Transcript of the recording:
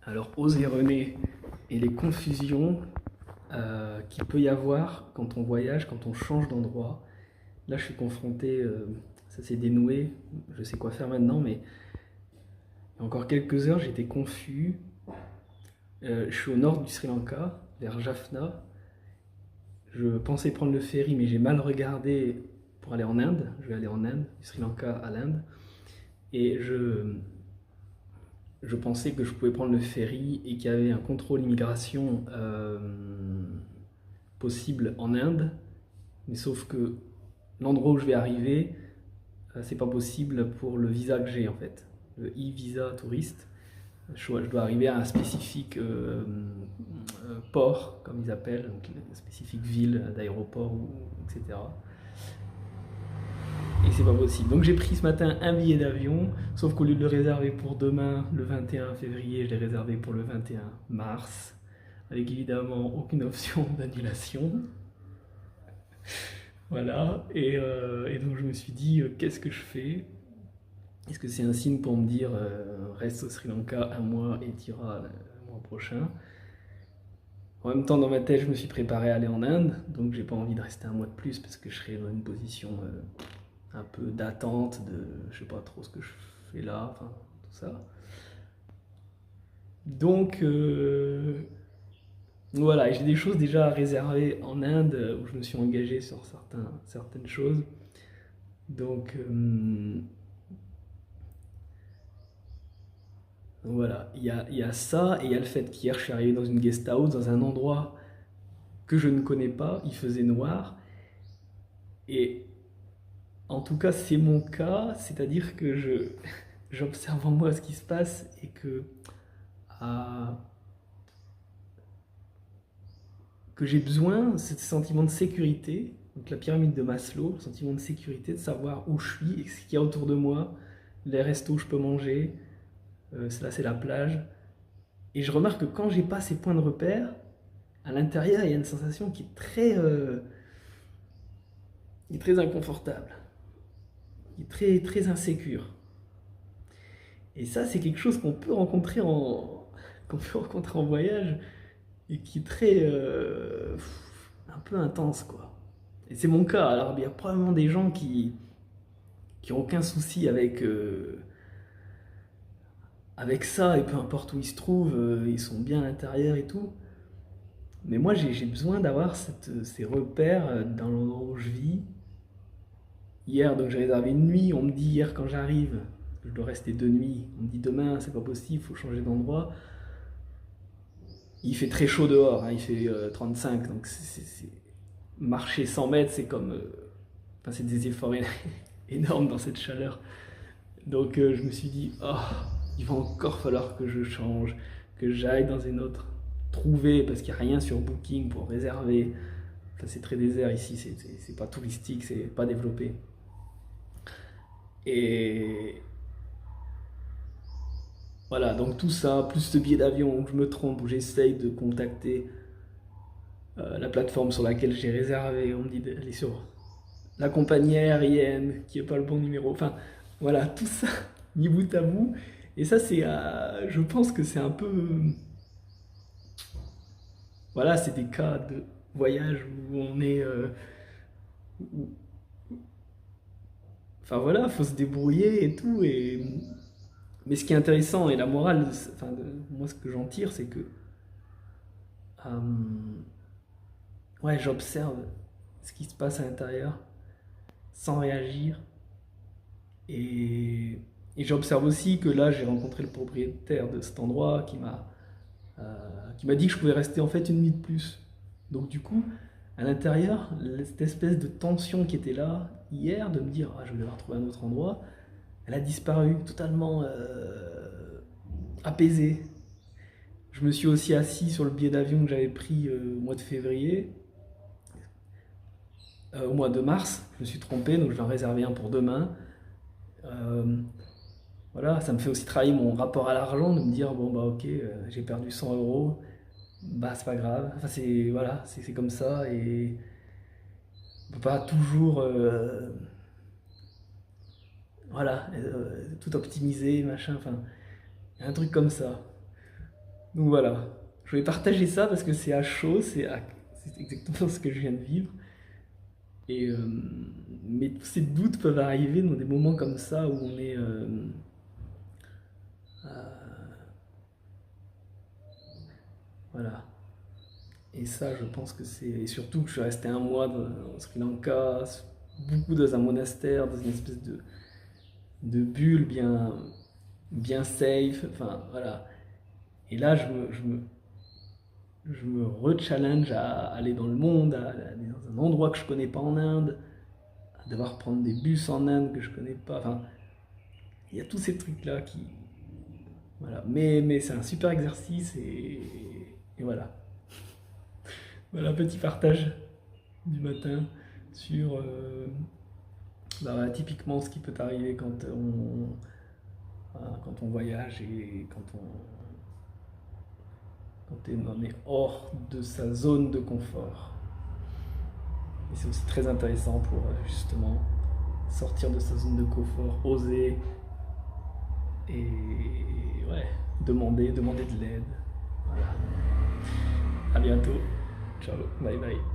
Alors, oser René et les confusions qu'il peut y avoir quand on voyage, quand on change d'endroit. Là, je suis confronté, ça s'est dénoué, je sais quoi faire maintenant, mais il y a encore quelques heures, j'étais confus. Je suis au nord du Sri Lanka, vers Jaffna. Je pensais prendre le ferry, mais j'ai mal regardé pour aller en Inde. Je vais aller en Inde, du Sri Lanka à l'Inde. Et je pensais que je pouvais prendre le ferry et qu'il y avait un contrôle immigration possible en Inde, mais sauf que l'endroit où je vais arriver, c'est pas possible pour le visa que j'ai en fait, le e-visa touriste. Je dois arriver à un spécifique port, comme ils appellent, donc une spécifique ville d'aéroport, etc. Et c'est pas possible. Donc j'ai pris ce matin un billet d'avion, sauf qu'au lieu de le réserver pour demain, le 21 février, je l'ai réservé pour le 21 mars, avec évidemment aucune option d'annulation. Voilà, et donc je me suis dit, qu'est-ce que je fais? Est-ce que c'est un signe pour me dire, reste au Sri Lanka un mois et t'iras le mois prochain? En même temps, dans ma tête, je me suis préparé à aller en Inde, donc j'ai pas envie de rester un mois de plus parce que je serais dans une position un peu d'attente, de je sais pas trop ce que je fais là, enfin tout ça. Donc voilà, j'ai des choses déjà réservées en Inde où je me suis engagé sur certaines choses. Donc voilà, il y a ça et il y a le fait qu'hier je suis arrivé dans une guest house, dans un endroit que je ne connais pas, il faisait noir et en tout cas c'est mon cas, c'est-à-dire que j'observe en moi ce qui se passe et euh, que j'ai besoin de ce sentiment de sécurité, donc la pyramide de Maslow, le sentiment de sécurité, de savoir où je suis et ce qu'il y a autour de moi, les restos où je peux manger, là c'est la plage. Et je remarque que quand j'ai pas ces points de repère, à l'intérieur il y a une sensation qui est très inconfortable, qui est très insécure. Et ça c'est quelque chose qu'on peut rencontrer en voyage et qui est un peu intense quoi. Et c'est mon cas. Alors, il y a probablement des gens qui ont aucun souci avec ça, et peu importe où ils se trouvent, ils sont bien à l'intérieur et tout. Mais moi, j'ai besoin d'avoir ces repères dans l'endroit où je vis. Hier, donc j'ai réservé une nuit. On me dit hier quand j'arrive, je dois rester 2 nuits. On me dit demain, c'est pas possible, il faut changer d'endroit. Il fait très chaud dehors, hein, il fait 35, donc marcher 100 mètres, c'est comme. Enfin, c'est des efforts énormes dans cette chaleur. Donc je me suis dit, oh, il va encore falloir que je change, que j'aille dans une autre, trouver, parce qu'il n'y a rien sur Booking pour réserver. Enfin, c'est très désert ici, c'est pas touristique, c'est pas développé. Et voilà, donc tout ça, plus ce billet d'avion où je me trompe, où j'essaye de contacter la plateforme sur laquelle j'ai réservé, on me dit d'aller sur la compagnie aérienne qui n'est pas le bon numéro. Enfin, voilà, tout ça mis bout à bout. Et ça, je pense que c'est un peu, voilà, c'est des cas de voyage où on est, où- enfin voilà, faut se débrouiller et tout. Mais ce qui est intéressant et la morale, enfin, moi, ce que j'en tire, c'est que, euh, ouais, j'observe ce qui se passe à l'intérieur sans réagir. Et, et j'observe aussi que là, j'ai rencontré le propriétaire de cet endroit qui m'a dit que je pouvais rester en fait une nuit de plus. Donc du coup, à l'intérieur, cette espèce de tension qui était là hier, de me dire ah, je vais devoir trouver un autre endroit, elle a disparu, totalement apaisée. Je me suis aussi assis sur le billet d'avion que j'avais pris au mois de février, au mois de mars. Je me suis trompé, donc je vais en réserver un pour demain. Euh, voilà, ça me fait aussi travailler mon rapport à l'argent, de me dire bon bah ok, j'ai perdu 100 euros, bah c'est pas grave. Enfin c'est voilà, c'est comme ça et on peut pas toujours voilà tout optimiser machin. Enfin, il y a un truc comme ça. Donc voilà, je voulais partager ça parce que c'est à chaud, c'est exactement ce que je viens de vivre. Et, mais tous ces doutes peuvent arriver dans des moments comme ça où on est... voilà. Et ça, je pense que c'est... Et surtout que je suis resté un mois en Sri Lanka, beaucoup dans un monastère, dans une espèce de bulle bien safe. Enfin, voilà. Et là, je me re-challenge à aller dans le monde, à aller dans un endroit que je connais pas en Inde, à devoir prendre des bus en Inde que je connais pas. Enfin, il y a tous ces trucs-là qui... Voilà. Mais c'est un super exercice et voilà. Voilà, petit partage du matin sur bah, voilà, typiquement ce qui peut arriver voilà, quand on voyage et quand on est hors de sa zone de confort. Et c'est aussi très intéressant pour justement sortir de sa zone de confort, oser et ouais, demander de l'aide. Voilà. À bientôt. Ciao, bye bye.